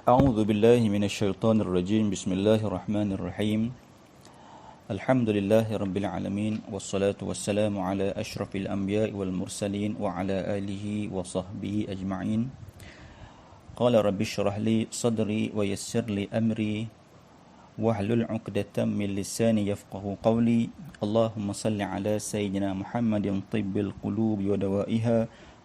أعوذ بالله من الشيطان الرجيم بسم الله الرحمن الرحيم الحمد لله رب العالمين والصلاة والسلام على أشرف الأنبياء والمرسلين وعلى آله وصحبه أجمعين قال رب اشرح لي صدري ويسر لي أمري واحلل عقدة من لساني يفقه قولي اللهم صل على سيدنا محمد طب القلوب ودوائها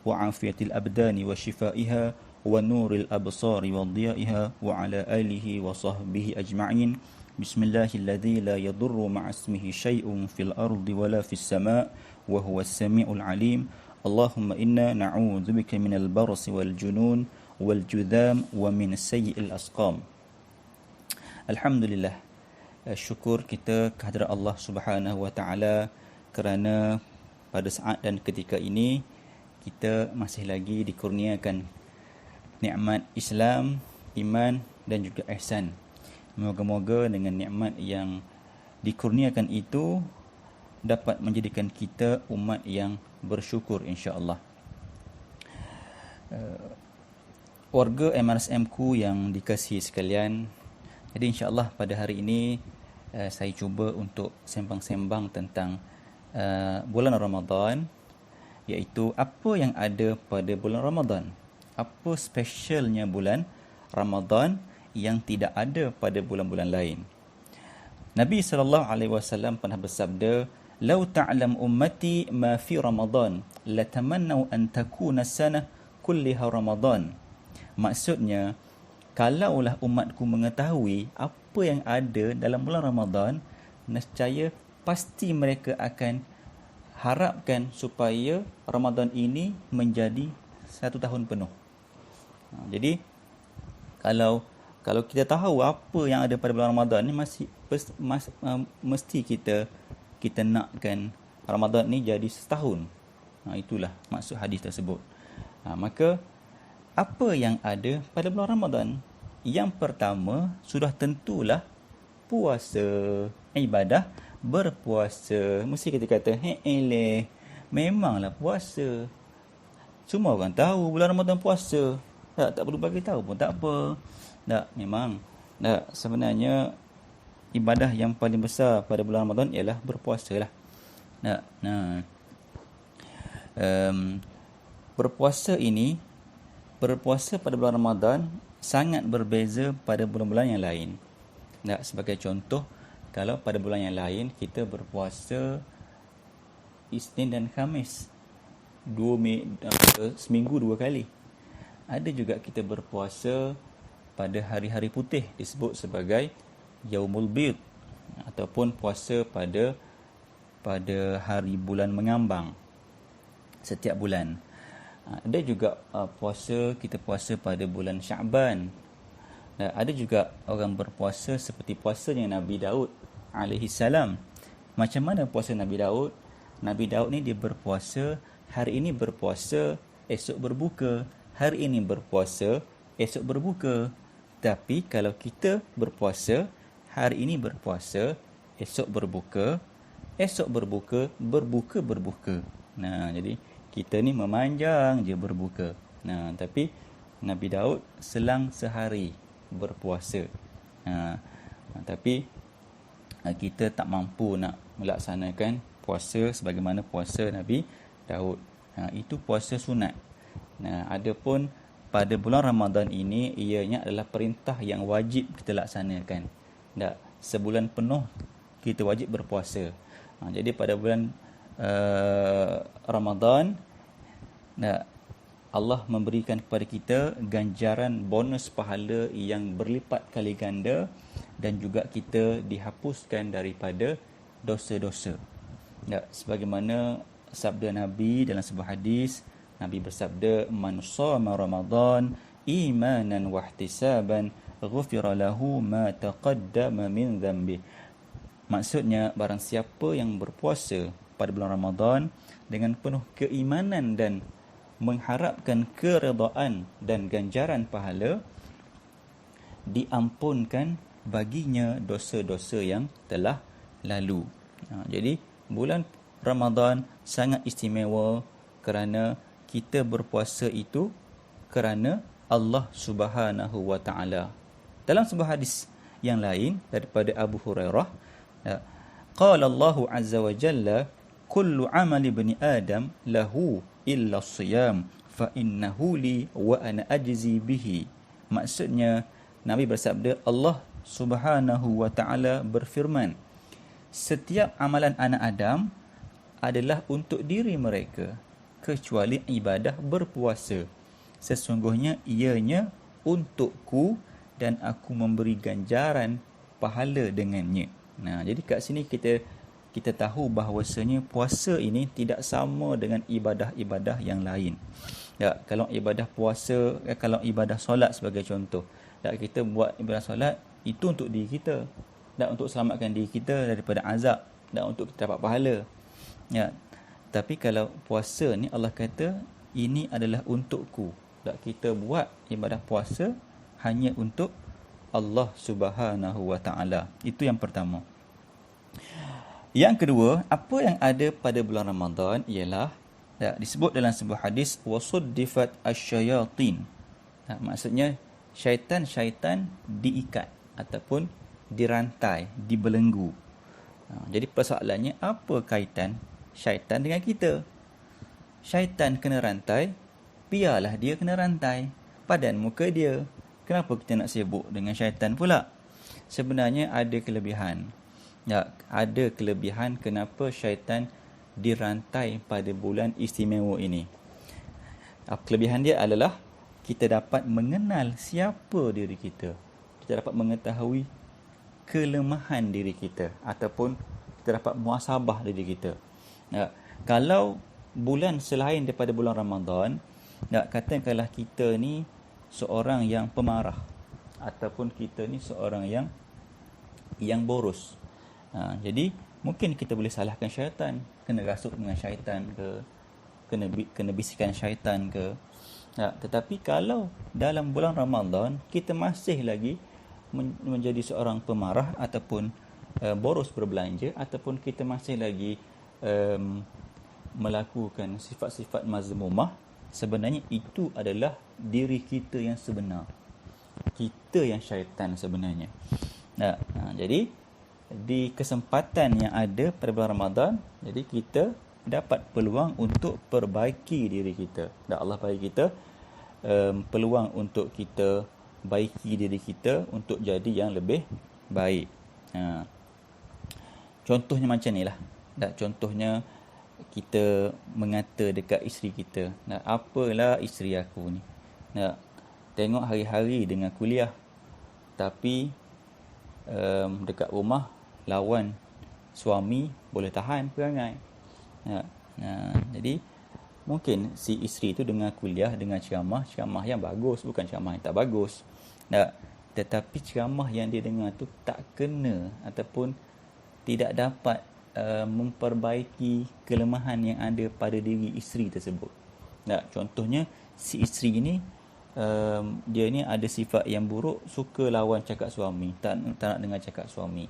وعافية الأبدان وشفائها ونور الأبصار وضيائها وعلى آله وصحبه أجمعين بسم الله الذي لا يضر مع اسمه شيء في الأرض ولا في السماء وهو السميع العليم اللهم إنا نعوذ بك من البرص والجنون والجذام ومن سيء الأسقام. Alhamdulillah, syukur kita kehadrat Allah Subhanahu Wa Taala kerana pada saat dan ketika ini kita masih lagi dikurniakan nikmat Islam, iman dan juga ihsan. Moga-moga dengan nikmat yang dikurniakan itu dapat menjadikan kita umat yang bersyukur insya-Allah. Warga MRSMku yang dikasihi sekalian, jadi insya-Allah pada hari ini saya cuba untuk sembang-sembang tentang bulan Ramadan, iaitu apa yang ada pada bulan Ramadan. Apa specialnya bulan Ramadan yang tidak ada pada bulan-bulan lain. Nabi SAW pernah bersabda, "Lau ta'lam ummati ma fi Ramadan, latamannau an takuna sanah kulliha Ramadan." Maksudnya, kalaulah umatku mengetahui apa yang ada dalam bulan Ramadan, nescaya pasti mereka akan harapkan supaya Ramadan ini menjadi 1 tahun penuh. Jadi kalau kita tahu apa yang ada pada bulan Ramadan ni, mesti kita nakkan Ramadan ni jadi setahun. Itulah maksud hadis tersebut. Maka apa yang ada pada bulan Ramadan? Yang pertama, sudah tentulah puasa, ibadah berpuasa. Mesti kita kata, memanglah puasa. Semua orang tahu bulan Ramadan puasa. Tak perlu bagi tahu pun tak apa. Tak, memang. Tak, sebenarnya ibadah yang paling besar pada bulan Ramadan ialah berpuasa lah. Tak, berpuasa pada bulan Ramadan sangat berbeza pada bulan-bulan yang lain. Tak, sebagai contoh, kalau pada bulan yang lain kita berpuasa Isnin dan Khamis, seminggu 2 kali. Ada juga kita berpuasa pada hari-hari putih, disebut sebagai Yaumul Bid, ataupun puasa pada hari bulan mengambang setiap bulan. Ada juga kita puasa pada bulan Syaban. Ada juga orang berpuasa seperti puasanya Nabi Daud alaihi salam. Macam mana puasa Nabi Daud? Nabi Daud ni dia berpuasa, hari ini berpuasa, esok berbuka. Hari ini berpuasa, esok berbuka. Tapi kalau kita berpuasa, hari ini berpuasa, esok berbuka, berbuka. Jadi kita ni memanjang je berbuka. Tapi Nabi Daud selang sehari berpuasa. Tapi kita tak mampu nak melaksanakan puasa sebagaimana puasa Nabi Daud. Itu puasa sunat. Adapun pada bulan Ramadan ini, ianya adalah perintah yang wajib kita laksanakan. Sebulan penuh kita wajib berpuasa. Jadi pada bulan Ramadan, Allah memberikan kepada kita ganjaran bonus pahala yang berlipat kali ganda, dan juga kita dihapuskan daripada dosa-dosa. Sebagaimana sabda Nabi dalam sebuah hadis, Nabi bersabda, "Man shama Ramadan imanan wa ihtisaban, ghufira lahu ma taqaddama min dhanbi." Maksudnya, barang siapa yang berpuasa pada bulan Ramadan dengan penuh keimanan dan mengharapkan keredaan dan ganjaran pahala, diampunkan baginya dosa-dosa yang telah lalu. Jadi bulan Ramadan sangat istimewa kerana kita berpuasa itu kerana Allah Subhanahu wa taala. Dalam sebuah hadis yang lain daripada Abu Hurairah, ya, qala Allahu azza wa jalla, kullu amali bani Adam lahu illa siyam fa innahu li wa ana ajzi bihi. Maksudnya Nabi bersabda, Allah Subhanahu wa taala berfirman, setiap amalan anak Adam adalah untuk diri mereka kecuali ibadah berpuasa. Sesungguhnya ianya untukku dan aku memberi ganjaran pahala dengannya. Nah, jadi kat sini kita tahu bahawasanya puasa ini tidak sama dengan ibadah-ibadah yang lain. Ya, kalau ibadah puasa, kalau ibadah solat sebagai contoh, tak, kita buat ibadah solat itu untuk diri kita, dan untuk selamatkan diri kita daripada azab, dan untuk kita dapat pahala. Ya, tapi kalau puasa ni Allah kata ini adalah untukku. Tak, kita buat ibadah puasa hanya untuk Allah Subhanahu wa taala. Itu yang pertama. Yang kedua, apa yang ada pada bulan Ramadan ialah, ya, disebut dalam sebuah hadis, wasuddifat asyayatin. Maksudnya syaitan-syaitan diikat ataupun dirantai, dibelenggu. Jadi persoalannya, apa kaitan syaitan dengan kita? Syaitan kena rantai, biarlah dia kena rantai. Padan muka dia. Kenapa kita nak sibuk dengan syaitan pula? Sebenarnya ada kelebihan. Ya, ada kelebihan kenapa syaitan dirantai pada bulan istimewa ini. Kelebihan dia adalah kita dapat mengenal siapa diri kita. Kita dapat mengetahui kelemahan diri kita, ataupun kita dapat muhasabah diri kita. Ya, kalau bulan selain daripada bulan Ramadan, katakanlah kita ni seorang yang pemarah, ataupun kita ni seorang yang boros. Jadi mungkin kita boleh salahkan syaitan, kena rasuk dengan syaitan ke, kena bisikan syaitan ke. Tetapi kalau dalam bulan Ramadan kita masih lagi menjadi seorang pemarah, ataupun boros berbelanja, ataupun kita masih lagi melakukan sifat-sifat mazmumah, sebenarnya itu adalah diri kita yang sebenar. Kita yang syaitan sebenarnya. Jadi di kesempatan yang ada pada bulan Ramadan, jadi kita dapat peluang untuk perbaiki diri kita. Dan Allah bagi kita peluang untuk kita baiki diri kita untuk jadi yang lebih baik. Contohnya macam ni lah. Contohnya kita mengata dekat isteri kita, apalah isteri aku ni, tengok hari-hari dengan kuliah, tapi dekat rumah lawan suami boleh tahan perangai. Jadi mungkin si isteri tu dengan kuliah, dengan ceramah yang bagus, bukan ceramah yang tak bagus. Tetapi ceramah yang dia dengar tu tak kena, ataupun tidak dapat memperbaiki kelemahan yang ada pada diri isteri tersebut. Contohnya si isteri ni dia ni ada sifat yang buruk, suka lawan cakap suami, tak nak dengar cakap suami.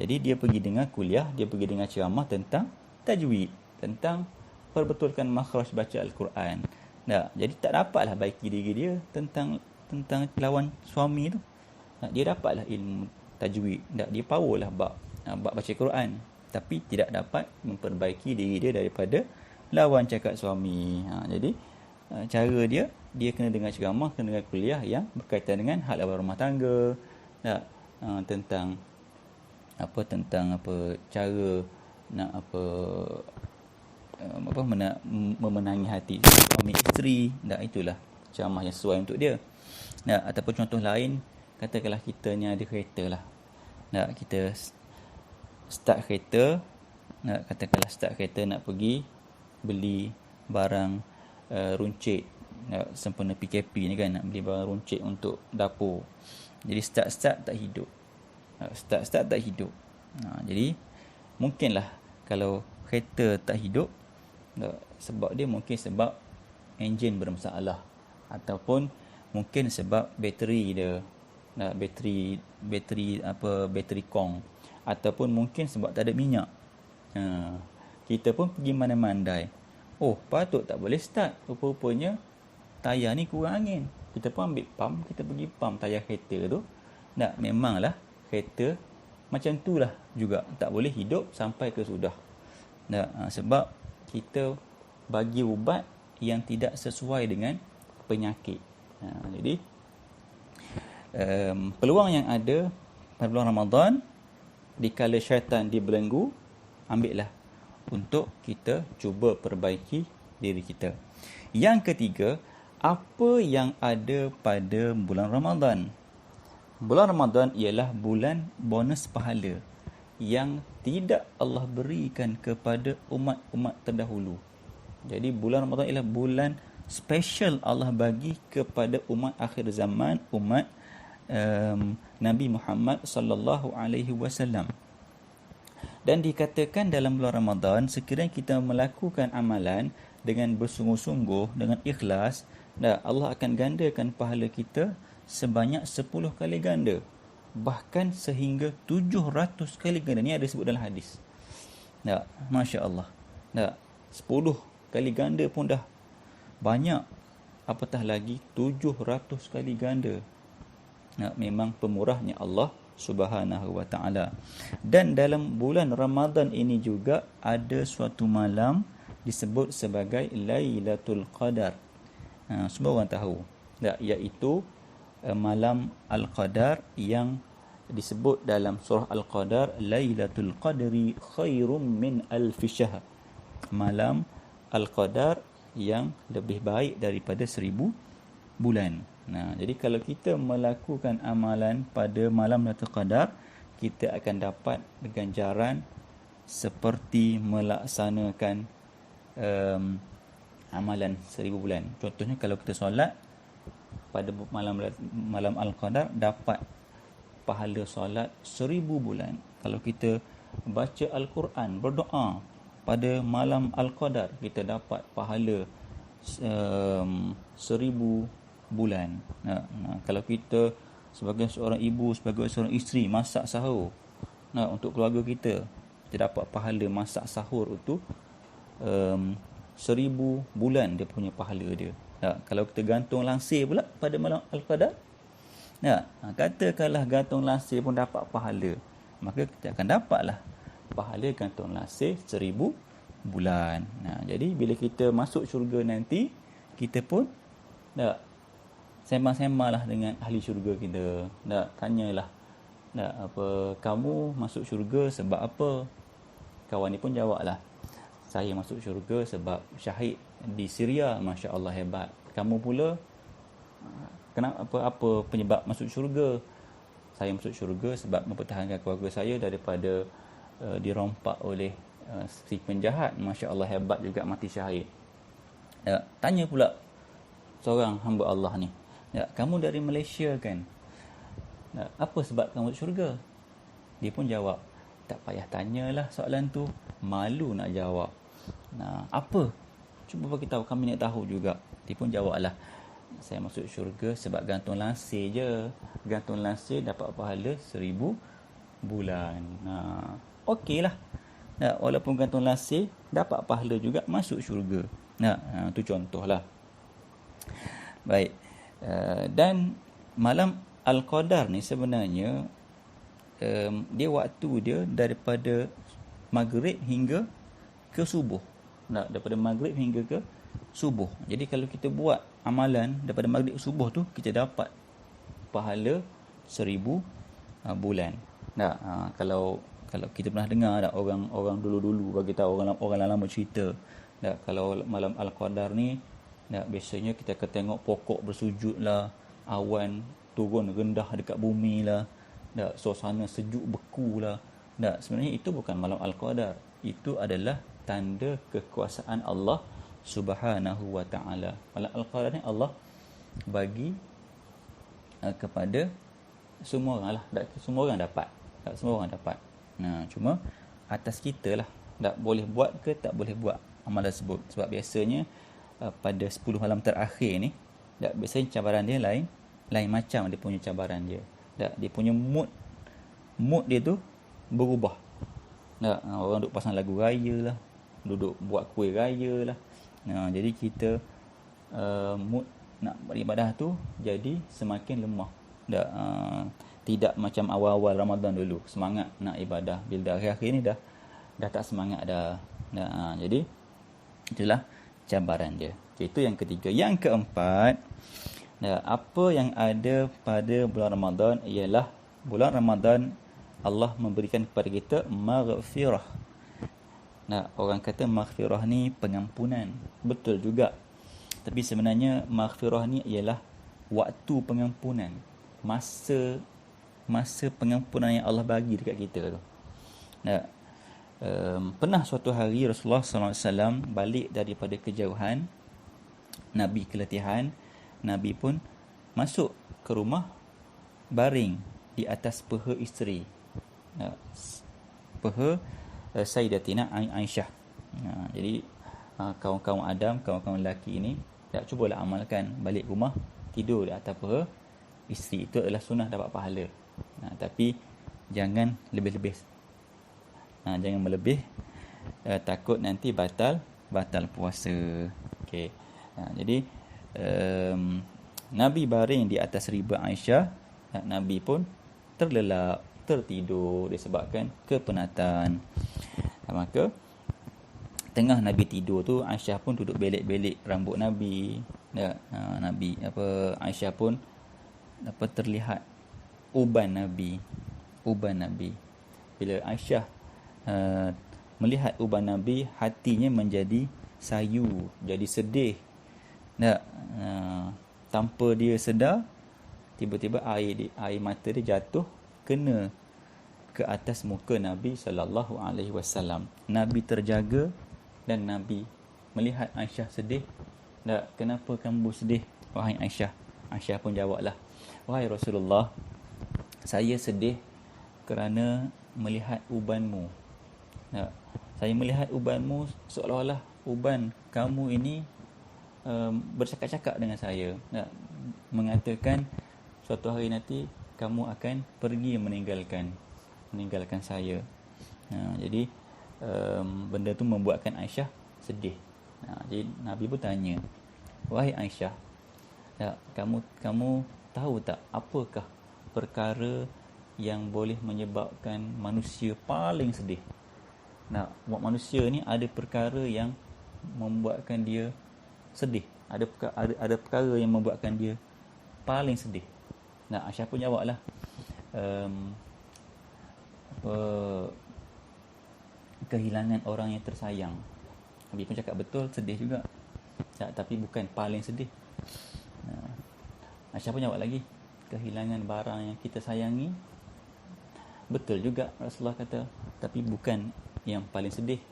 Jadi dia pergi dengar kuliah, dia pergi dengar ceramah tentang tajwid, tentang perbetulkan makhraj baca Al-Quran. Jadi tak dapatlah baiki diri dia tentang lawan suami tu. Dia dapatlah ilmu tajwid, dia powerlah bab baca Quran, tapi tidak dapat memperbaiki diri dia daripada lawan cakap suami. Jadi cara dia kena dengar ceramah, kena dengar kuliah yang berkaitan dengan hal rumah tangga, tentang cara nak memenangi hati suami isteri. Itulah ceramah yang sesuai untuk dia. Ataupun contoh lain, katakanlah kita ni ada kereta lah. Kita start kereta, nak pergi beli barang runcit, sempena PKP ni kan, nak beli barang runcit untuk dapur. Jadi start tak hidup. Jadi mungkinlah kalau kereta tak hidup, sebab dia mungkin sebab enjin bermasalah, ataupun mungkin sebab bateri dia, bateri kong, ataupun mungkin sebab tak ada minyak. Kita pun pergi mana-mandai, patut tak boleh start, rupa-rupanya tayar ni kurang angin. kita pun ambil pam, kita pergi pam tayar kereta tu. Tak, memanglah kereta macam itulah juga, tak boleh hidup sampai ke sudah. Tak, sebab kita bagi ubat yang tidak sesuai dengan penyakit. Jadi peluang yang ada pada bulan Ramadan, dikala syaitan dibelenggu, ambillah untuk kita cuba perbaiki diri kita. Yang ketiga, apa yang ada pada bulan Ramadan? Bulan Ramadan ialah bulan bonus pahala yang tidak Allah berikan kepada umat-umat terdahulu. Jadi bulan Ramadan ialah bulan special Allah bagi kepada umat akhir zaman, umat Nabi Muhammad sallallahu alaihi wasallam. Dan dikatakan dalam bulan Ramadan, sekiranya kita melakukan amalan dengan bersungguh-sungguh, dengan ikhlas, Allah akan gandakan pahala kita sebanyak 10 kali ganda. Bahkan sehingga 700 kali ganda. Ini ada sebut dalam hadis. Masya Allah. 10 kali ganda pun dah banyak. Apatah lagi 700 kali ganda. Memang pemurahnya Allah Subhanahu wa ta'ala. Dan dalam bulan Ramadan ini juga ada suatu malam disebut sebagai Lailatul Qadar. Semua orang tahu. Iaitu malam Al-Qadar yang disebut dalam surah Al-Qadar, Lailatul Qadri khairum min alfi syahr. Malam Al-Qadar yang lebih baik daripada 1000 bulan. Jadi kalau kita melakukan amalan pada malam Lailatul Qadar, kita akan dapat ganjaran seperti melaksanakan amalan 1000 bulan. Contohnya kalau kita solat pada malam Al-Qadar, dapat pahala solat 1000 bulan. Kalau kita baca Al-Quran, berdoa pada malam Al-Qadar, kita dapat pahala 1000 bulan. Kalau kita sebagai seorang ibu, sebagai seorang isteri masak sahur untuk keluarga kita, kita dapat pahala masak sahur itu 1000 bulan dia punya pahala dia. Kalau kita gantung langsir pula pada malam Al-Qadar, katakanlah gantung langsir pun dapat pahala, maka kita akan dapatlah pahala gantung langsir 1000 bulan. Jadi bila kita masuk syurga nanti, kita pun sembang-sembanglah dengan ahli syurga kita. Tanyalah, apa kamu masuk syurga sebab apa? Kawan ni pun jawablah, saya masuk syurga sebab syahid di Syria. Masya Allah, hebat. Kamu pula, kenapa, apa penyebab masuk syurga? Saya masuk syurga sebab mempertahankan keluarga saya daripada dirompak oleh si penjahat. Masya Allah, hebat juga, mati syahid. Tanya pula seorang hamba Allah ni, kamu dari Malaysia kan? Apa sebab kamu masuk syurga? Dia pun jawab, tak payah tanyalah soalan tu, malu nak jawab. Apa? Cuba bagi tahu, kami nak tahu juga. Dia pun jawablah, saya masuk syurga sebab gantung langsir je. Gantung langsir dapat pahala 1000 bulan. Okeylah. Walaupun gantung langsir dapat pahala juga, masuk syurga. Itu contohlah. Baik. Dan malam Al-Qadar ni sebenarnya dia waktu dia daripada maghrib hingga ke subuh. Daripada maghrib hingga ke subuh. Jadi kalau kita buat amalan daripada maghrib ke subuh tu, kita dapat pahala 1000 bulan. Kalau kita pernah dengar orang dulu-dulu bagi tahu, orang lama cerita, kalau malam Al-Qadar ni, biasanya kita akan tengok pokok bersujud lah, awan turun rendah dekat bumi lah, suasana sejuk beku lah. Sebenarnya itu bukan malam Al-Qadar. Itu adalah tanda kekuasaan Allah Subhanahu wa ta'ala. Malam Al-Qadar ni Allah bagi kepada semua orang lah. Semua orang dapat. Semua orang dapat. Cuma atas kita lah, tak boleh buat ke tak boleh buat amalan tersebut. Sebab biasanya pada 10 malam terakhir ni, biasanya cabaran dia lain macam dia punya cabaran dia. Dia punya mood dia tu berubah. Orang duk pasang lagu raya lah, duduk buat kuih raya lah. Jadi kita mood nak beribadah tu jadi semakin lemah. Tidak macam awal-awal Ramadan dulu semangat nak ibadah, bila dah akhir-akhir ni dah tak semangat dah. Jadi itulah cabaran dia. Itu yang ketiga. Yang keempat, apa yang ada pada bulan Ramadan ialah bulan Ramadan Allah memberikan kepada kita maghfirah. Orang kata maghfirah ni pengampunan. Betul juga. Tapi sebenarnya maghfirah ni ialah waktu pengampunan. Masa pengampunan yang Allah bagi dekat kita tu. Pernah suatu hari Rasulullah SAW balik daripada kejauhan, Nabi keletihan, Nabi pun masuk ke rumah, baring di atas peha isteri, peha Sayyidatina Aisyah. Jadi kawan-kawan Adam, kawan-kawan lelaki ini, cubalah amalkan, balik rumah tidur di atas peha isteri. Itu adalah sunnah dapat pahala. Tapi jangan lebih-lebih. Jangan melebih, takut nanti batal puasa. Okey. Jadi Nabi baring di atas riba Aisyah, Nabi pun terlelap, tertidur disebabkan kepenatan. Maka tengah Nabi tidur tu, Aisyah pun duduk belik-belik rambut Nabi. Aisyah pun terlihat uban Nabi. Bila Aisyah melihat uban Nabi, hatinya menjadi sayu, jadi sedih. Tanpa dia sedar, tiba-tiba air mata dia jatuh kena ke atas muka Nabi sallallahu alaihi wasallam. Nabi terjaga dan Nabi melihat Aisyah sedih. Kenapa kamu sedih, wahai Aisyah? Aisyah pun jawablah, wahai Rasulullah, saya sedih kerana melihat ubanmu. Saya melihat ubanmu seolah-olah uban kamu ini bercakap-cakap dengan saya, mengatakan suatu hari nanti kamu akan pergi meninggalkan saya. Jadi benda tu membuatkan Aisyah sedih. Jadi Nabi pun tanya, wahai Aisyah, kamu tahu tak apakah perkara yang boleh menyebabkan manusia paling sedih? Buat manusia ni ada perkara yang membuatkan dia sedih. Ada perkara yang membuatkan dia paling sedih. Aisyah pun jawablah, kehilangan orang yang tersayang. Nabi pun cakap betul, sedih juga. Tapi bukan paling sedih. Aisyah pun jawab lagi, kehilangan barang yang kita sayangi. Betul juga, Rasulullah kata, tapi bukan yang paling sedih.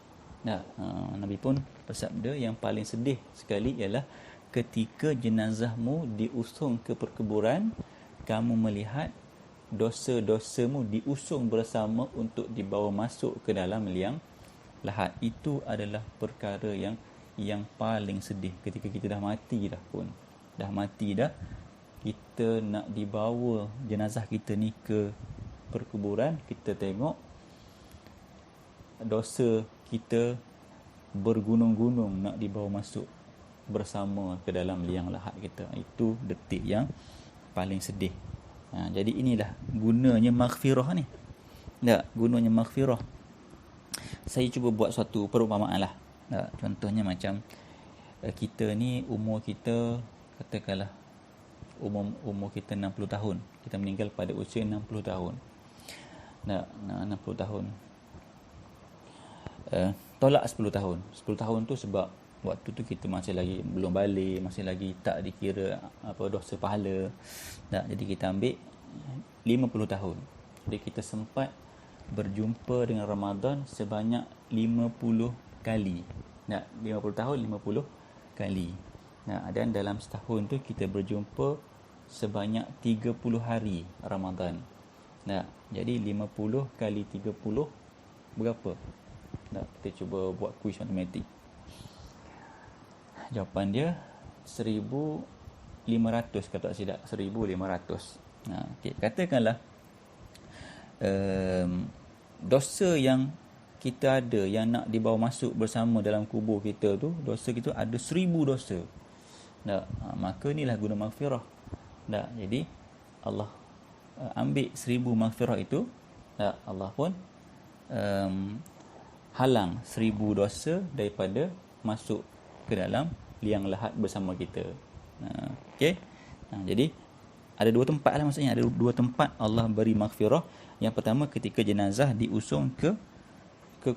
Nabi pun bersabda, yang paling sedih sekali ialah ketika jenazahmu diusung ke perkuburan, kamu melihat dosa-dosamu diusung bersama untuk dibawa masuk ke dalam liang lahat. Itu adalah perkara yang paling sedih. Ketika kita dah mati dah, kita nak dibawa jenazah kita ni ke perkuburan, kita tengok dosa kita bergunung-gunung nak dibawa masuk bersama ke dalam liang lahat kita. Itu detik yang paling sedih. Jadi inilah gunanya maghfirah ni. Gunanya maghfirah. Saya cuba buat suatu perumpamaan lah. Contohnya macam kita ni umur kita, katakanlah umur kita 60 tahun. Kita meninggal pada usia 60 tahun. 60 tahun. Tolak 10 tahun. 10 tahun tu sebab waktu tu kita masih lagi belum balik, masih lagi tak dikira dosa pahala. Jadi kita ambil 50 tahun. Jadi kita sempat berjumpa dengan Ramadan sebanyak 50 kali. 50 tahun 50 kali. Dan dalam setahun tu kita berjumpa sebanyak 30 hari Ramadan. Jadi 50 kali 30 berapa? Kita cuba buat kuis matematik. Jawapan dia 1,500 kalau tak silap. 1,500. Okay. Katakanlah dosa yang kita ada yang nak dibawa masuk bersama dalam kubur kita tu, dosa kita ada 1,000 dosa. Tak, maka inilah guna maghfirah. Tak, jadi Allah ambil 1000 maghfirah itu, tak, Allah pun halang 1000 dosa daripada masuk ke dalam liang lahat bersama kita. Okey. Jadi ada dua tempat lah, maksudnya ada dua tempat Allah beri maghfirah. Yang pertama ketika jenazah diusung ke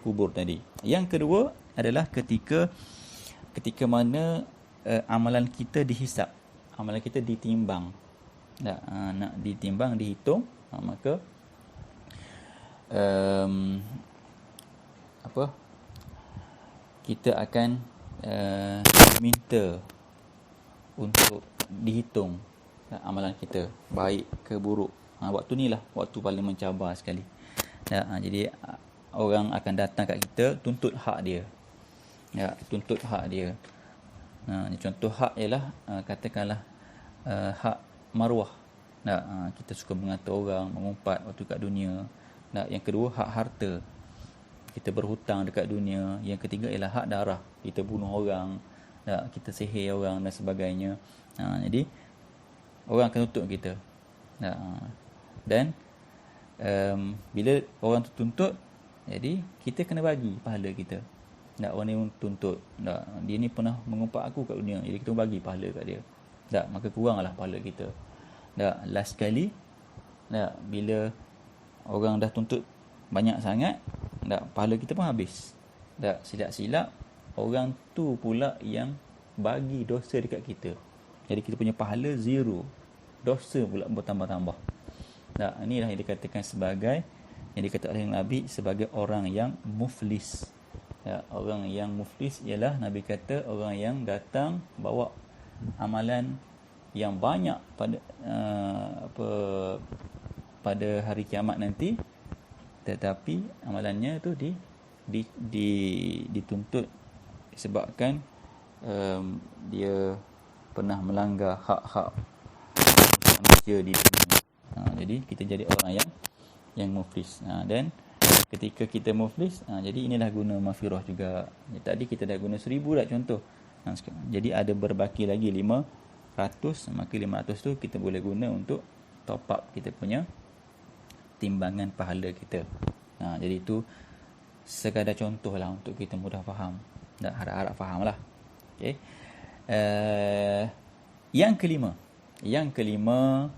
kubur tadi. Yang kedua adalah ketika mana amalan kita dihisap, amalan kita ditimbang. Nak ditimbang, dihitung, maka kita akan minta untuk dihitung amalan kita baik ke buruk. Waktu ni lah waktu paling mencabar sekali. Jadi orang akan datang kat kita tuntut hak dia. Tuntut hak dia. Contoh hak ialah katakanlah hak maruah. Kita suka mengata orang, mengumpat waktu kat dunia. Yang kedua hak harta. Kita berhutang dekat dunia. Yang ketiga ialah hak darah. Kita bunuh orang, kita sihir orang dan sebagainya. Jadi orang akan tuntut kita. Dan bila orang tu tuntut, jadi kita kena bagi pahala kita. Orang ni tuntut, dia ni pernah mengumpat aku kat dunia, jadi kita bagi pahala kat dia. Maka kuranglah pahala kita. Last kali, bila orang dah tuntut banyak sangat, pahala kita pun habis. Silap-silap orang tu pula yang bagi dosa dekat kita. Jadi kita punya pahala zero, dosa pula bertambah-tambah. Inilah yang dikatakan sebagai, yang dikatakan oleh Nabi sebagai orang yang muflis. Orang yang muflis ialah Nabi kata orang yang datang bawa amalan yang banyak pada hari kiamat nanti, tetapi amalannya tu dituntut disebabkan dia pernah melanggar hak-hak manusia di dunia. Jadi kita jadi orang yang muflis. Dan ketika kita muflis, jadi inilah guna maghfirah juga. Tadi kita dah guna 1000 dah contoh. Jadi ada berbaki lagi 500, maka 500 tu kita boleh guna untuk top up kita punya timbangan pahala kita. Jadi itu sekadar contoh lah untuk kita mudah faham. Harap-harap faham lah. Okay. Yang kelima,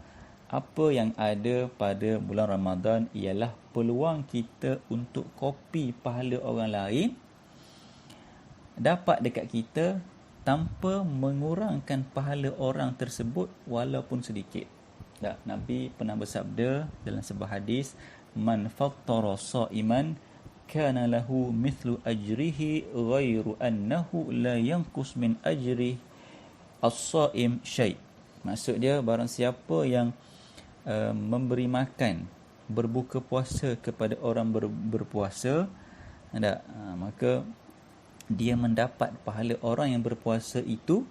apa yang ada pada bulan Ramadan ialah peluang kita untuk kopi pahala orang lain dapat dekat kita tanpa mengurangkan pahala orang tersebut walaupun sedikit. Nabi pernah bersabda dalam sebuah hadis, man fattara sha'iman kana lahu mithlu ajrihi ghairu annahu la yanqus min ajri as-sha'im syai'. Maksud dia, barang siapa yang memberi makan, berbuka puasa kepada orang berpuasa, maka dia mendapat pahala orang yang berpuasa itu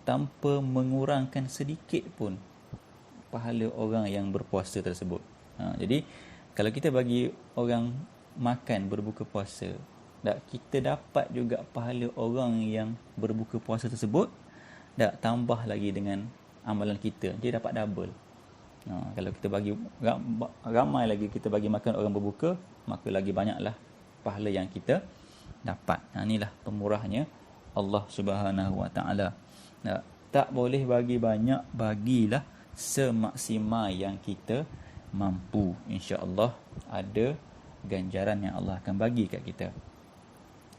tanpa mengurangkan sedikit pun pahala orang yang berpuasa tersebut. Jadi kalau kita bagi orang makan berbuka puasa, kita dapat juga pahala orang yang berbuka puasa tersebut, tambah lagi dengan amalan kita, dia dapat double. Kalau kita bagi ramai lagi, kita bagi makan orang berbuka, maka lagi banyaklah pahala yang kita dapat. Inilah pemurahnya Allah Subhanahu Wa Taala. Tak boleh bagi banyak, bagilah semaksimal yang kita mampu. Insya-Allah ada ganjaran yang Allah akan bagi kat kita.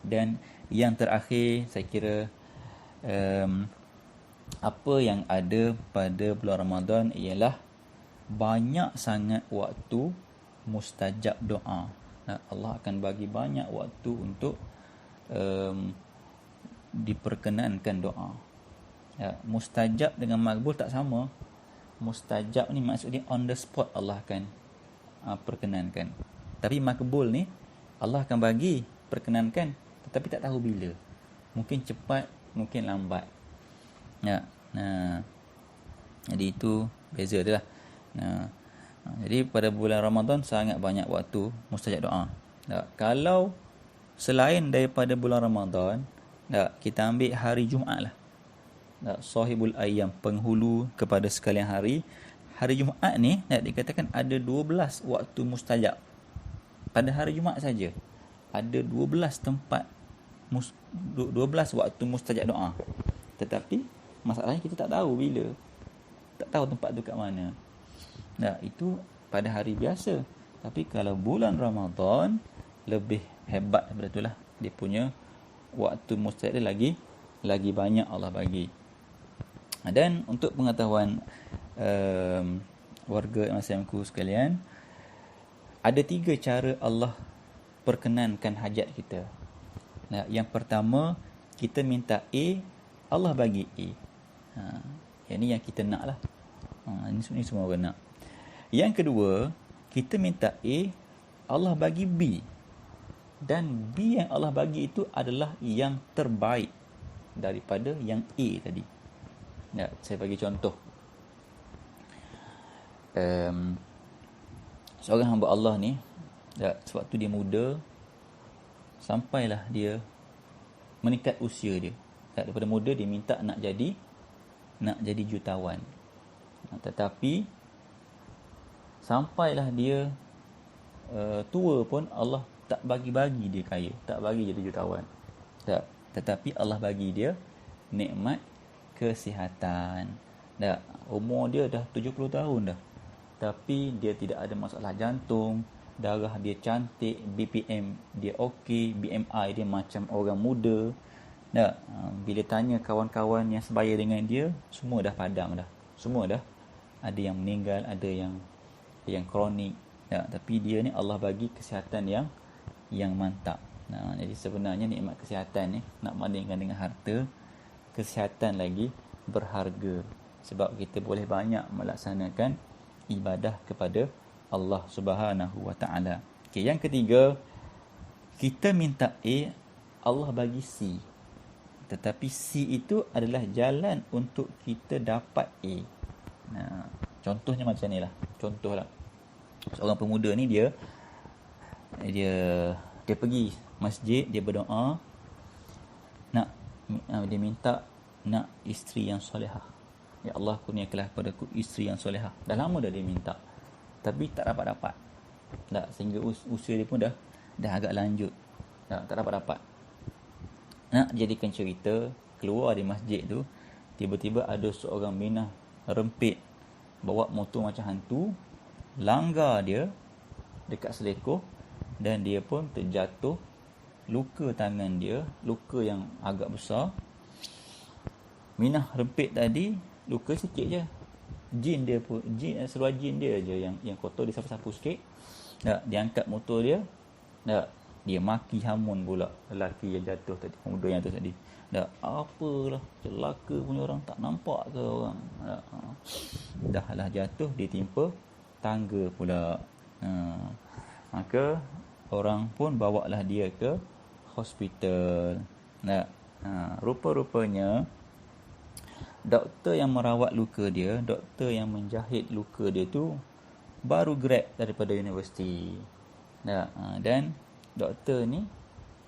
Dan yang terakhir, saya kira apa yang ada pada bulan Ramadan ialah banyak sangat waktu mustajab doa. Allah akan bagi banyak waktu untuk diperkenankan doa. Mustajab dengan makbul tak sama. Mustajab ni maksudnya on the spot Allah akan perkenankan. Tapi makbul ni Allah akan bagi perkenankan, tetapi tak tahu bila. Mungkin cepat, mungkin lambat. Jadi itu beza dia lah. Jadi pada bulan Ramadan sangat banyak waktu mustajab doa. Kalau selain daripada bulan Ramadan, Tak, kita ambil hari Jumaat lah. Tak, sahibul ayyam, penghulu kepada sekalian hari. Hari Jumaat ni tak, dikatakan ada 12 waktu mustajab. Pada hari Jumaat saja ada 12 tempat 12 waktu mustajab doa. Tetapi masalahnya kita tak tahu bila. Tak tahu tempat tu kat mana. Nah, itu pada hari biasa. Tapi kalau bulan Ramadan lebih hebat daripada itulah. Dia punya waktu mustajab dia lagi banyak Allah bagi. Dan untuk pengetahuan warga MSMku sekalian, ada 3 cara Allah perkenankan hajat kita. Nah, yang pertama, kita minta A, Allah bagi A. Yang ni yang kita nak lah. Ini semua orang nak. Yang kedua, kita minta A, Allah bagi B. Dan B yang Allah bagi itu adalah yang terbaik daripada yang A tadi. Ya, saya bagi contoh. Seorang hamba Allah ni, sewaktu dia muda, sampailah dia meningkat usia dia. Daripada muda dia minta nak jadi jutawan. Tetapi sampailah dia tua pun Allah tak bagi dia kaya, tak bagi jadi jutawan. Tetapi Allah bagi dia nikmat kesihatan. Umur dia dah 70 tahun dah. Tapi dia tidak ada masalah jantung, darah dia cantik, BPM dia okey, BMI dia macam orang muda. Bila tanya kawan-kawan yang sebaya dengan dia, semua dah padam dah. Semua dah ada yang meninggal, ada yang kronik. Tapi dia ni Allah bagi kesihatan yang mantap. Jadi sebenarnya nikmat kesihatan ni nak bandingkan dengan harta, kesihatan lagi berharga. Sebab kita boleh banyak melaksanakan ibadah kepada Allah Subhanahu wa taala. Okey, yang ketiga, kita minta A, Allah bagi C. Tetapi C itu adalah jalan untuk kita dapat A. Contohnya macam ni lah. Contohlah, seorang pemuda ni dia pergi masjid, dia berdoa, dia minta nak isteri yang solehah. Ya Allah, kurniakanlah kepadaku isteri yang solehah. Dah lama dah dia minta, tapi tak dapat. Sehingga usia dia pun dah agak lanjut. Tak dapat. Nak jadikan cerita, keluar di masjid tu, tiba-tiba ada seorang minah rempit bawa motor macam hantu, langgar dia dekat selekoh, dan dia pun terjatuh, luka tangan dia, luka yang agak besar. Minah rempit tadi luka sikit je. Seluar jin dia je yang kotor, dia sapu-sapu sikit. Dia angkat motor dia. Dia maki hamun pula lelaki yang jatuh tadi, pemuda yang jatuh tadi. Apalah, celaka punya orang, tak nampak ke orang. Dah lah jatuh, dia timpa tangga pula. Maka orang pun bawalah dia ke hospital. Rupa-rupanya doktor yang merawat luka dia, doktor yang menjahit luka dia tu baru grad daripada universiti. Dan doktor ni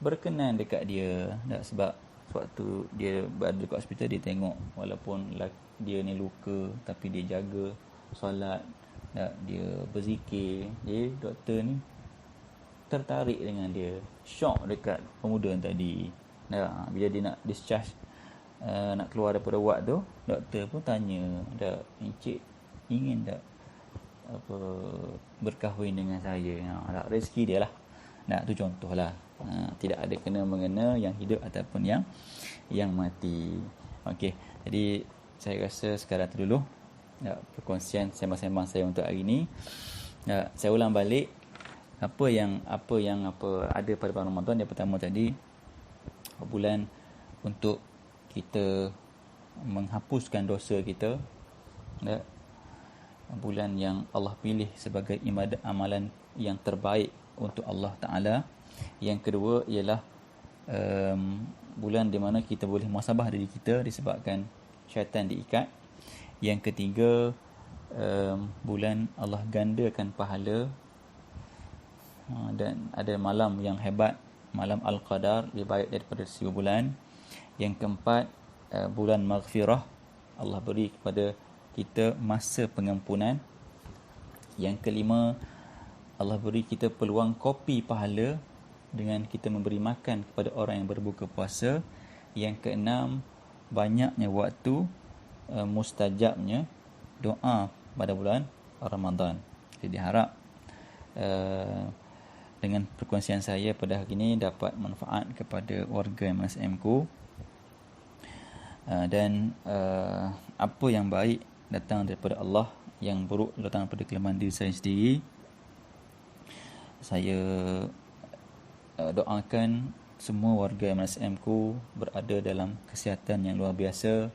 berkenan dekat dia. Sebab waktu dia berada dekat hospital, dia tengok walaupun dia ni luka, tapi dia jaga solat, dia berzikir. Jadi doktor ni tertarik dengan dia, syok dekat pemuda tadi. Bila dia nak discharge, nak keluar daripada ward tu, doktor pun tanya, encik ingin tak berkahwin dengan saya? Rezeki dia lah. Tu contohlah. Tidak ada kena-mengena yang hidup ataupun yang mati. Okey, jadi saya rasa sekarang tu dulu perkongsian sembang-sembang saya untuk hari ini. Saya ulang balik apa yang ada pada bulan Ramadan. Yang pertama tadi, bulan untuk kita menghapuskan dosa kita. Bulan yang Allah pilih sebagai ibadah amalan yang terbaik untuk Allah Ta'ala. Yang kedua ialah bulan di mana kita boleh muhasabah diri kita disebabkan syaitan diikat. Yang ketiga, bulan Allah gandakan pahala. Dan ada malam yang hebat, malam Al-Qadar, lebih baik daripada 1000 bulan. Yang keempat, bulan maghfirah. Allah beri kepada kita masa pengampunan. Yang kelima, Allah beri kita peluang kopi pahala dengan kita memberi makan kepada orang yang berbuka puasa. Yang keenam, banyaknya waktu mustajabnya doa pada bulan Ramadan. Jadi diharap dengan perkongsian saya pada hari ini dapat manfaat kepada warga MSM-ku, dan apa yang baik datang daripada Allah, yang buruk datang daripada kelemahan diri saya sendiri. Saya doakan semua warga MSM-ku berada dalam kesihatan yang luar biasa,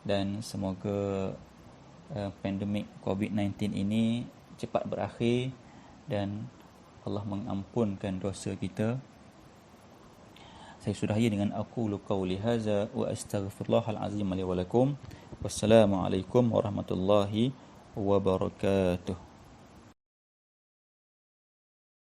dan semoga pandemik COVID-19 ini cepat berakhir dan Allah mengampunkan dosa kita. Saya sudahi dengan aqulu qawli hadza wa astaghfirullahal azim li wa lakum. Wassalamualaikum warahmatullahi wabarakatuh.